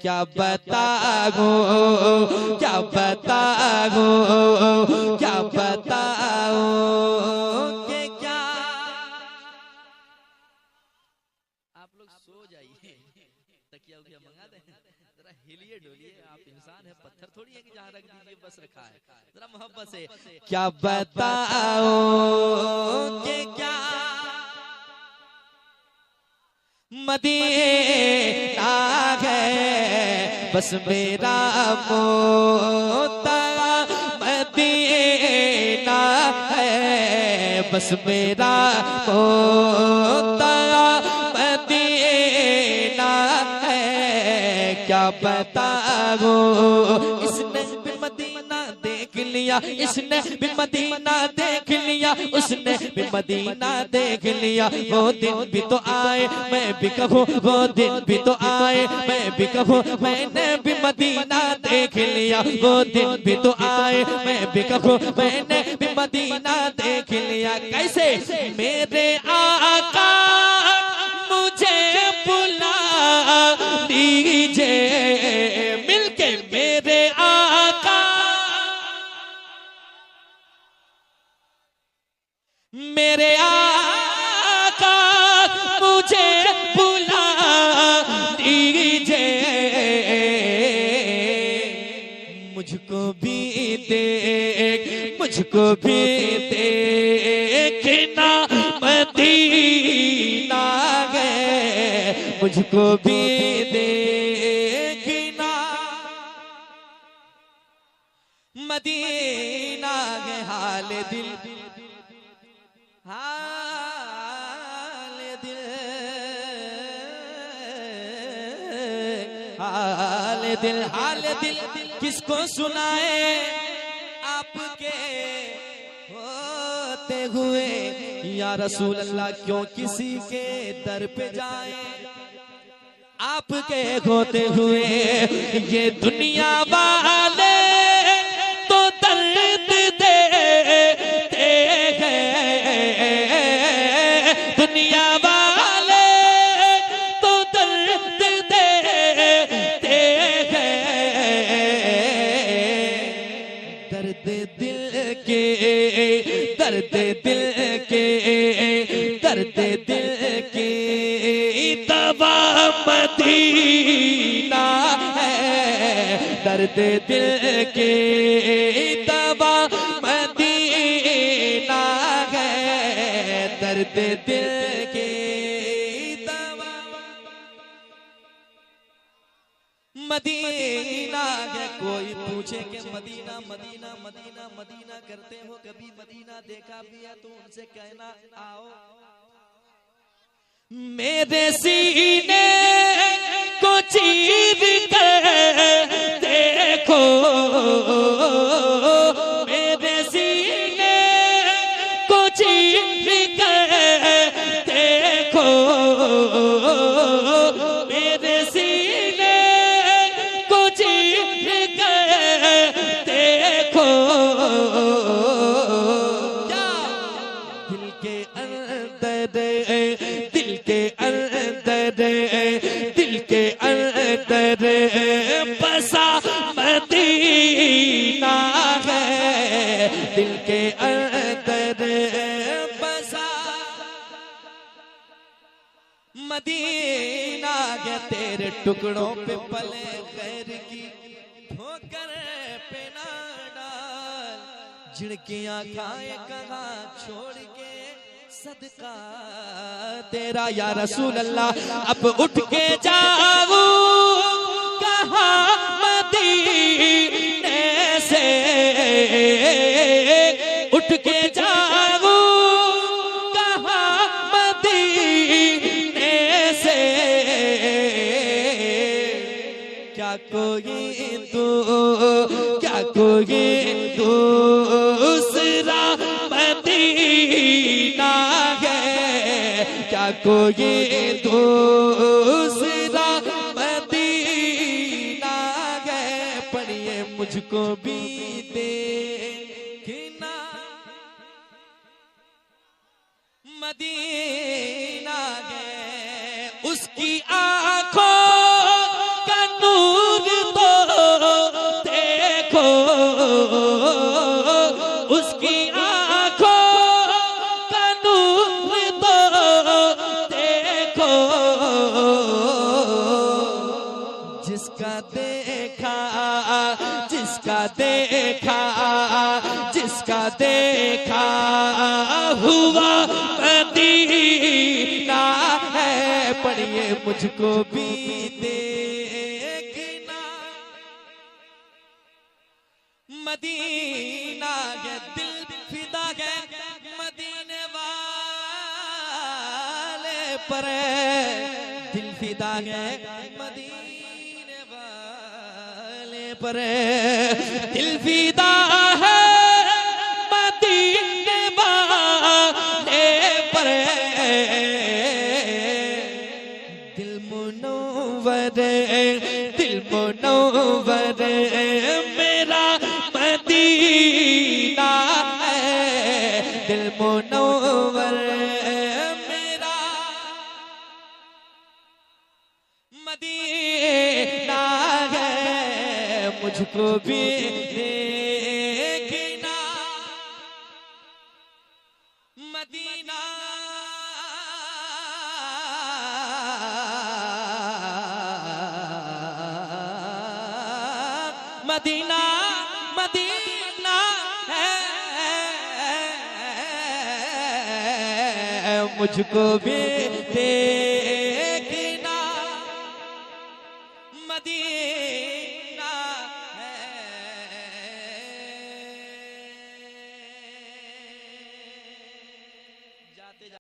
क्या बताऊं, क्या बताऊं, क्या बताऊं कि क्या। आप लोग सो जाइए, तकिया उकिया मंगा दें, जरा हिलिए डोलिए। आप इंसान है, पत्थर थोड़ी है कि जहाँ रख दीजिए बस रखा है। जरा मोहब्बत से क्या बताऊं कि क्या। मदीना है बस मेरा मोता, मदीना है बस मेरा मोता, मदीना है क्या बताऊं। इसने भी मदीना देख लिया, इसने भी मदीना देख लिया, उसने भी मदीना देख लिया। वो दिन भी तो आए मैं भी कहूँ, वो दिन भी तो आए मैं भी कहूँ, मैंने भी मदीना देख लिया। वो दिन भी तो आए मैं भी कहूँ, मैंने भी मदीना देख लिया। कैसे मेरे आका मुझे बुला लीजिए, मिलके मेरे आका, मेरे आका मुझे बुला दीजिए। मुझको भी देख, मुझको भी देखना मदीना है, मुझको भी देखना मदीना है। हाल दिल, हाल दिल, हाल दिल, हाल दिल किसको सुनाए आपके होते हुए। या रसूल अल्लाह क्यों किसी के दर पे जाए आपके होते हुए। ये दुनिया वाले तो दर्द देते हैं, दुनिया वाले तो दर्द देते हैं। दर्द दिल के, दर्द दिल के, दर्द दिल के दवा मदीना है, दर्द दिल के दवा मदीना है, दर्द दिल के दवा मदीना है। कोई पूछे कि मदीना मदीना मदीना मदीना करते हो, कभी मदीना देखा भी है तो उनसे कहना आओ मेरे सीने को चीर कर देखो, मेरे सीने को चीर कर देखो, मेरे सीने को चीर कर देखो। क्या दिल के अंदर, दिल के अंदर, दिल के अंदर बसा मदीना है, दिल के अंदर बसा मदीना है। तेरे टुकड़ों पे पले खैर की ठोकर पे ना डाल, झिड़कियां खाए कहाँ छोड़ के सदका तेरा या रसूल अल्लाह। अब उठ के जाऊं कहाँ मदीने से, उठ के जाऊं कहाँ मदीने से। क्या कोई तू, क्या कोई दूसरा मदीना है, क्या कोई दूसरा मदीना है। पढ़िए मुझको भी देखना मदीना है, उसकी आंखों का नूर जिसका देखा, जिसका देखा, जिसका देखा हुआ मदीना है, पढ़िए मुझको भी देखना। मदीना है दिल फिदा है मदीने वाले पर, दिल फिदा है मदीने वाले पर, दिल फिदा है मदीने वाले पर, दिल मुनव्वर, दिल मुनव्वर मेरा मदीना है, दिल मुनव्वर मेरा मदीना है, मुझको भी देखना। मदीना मदीना मदीना है, मुझको भी दे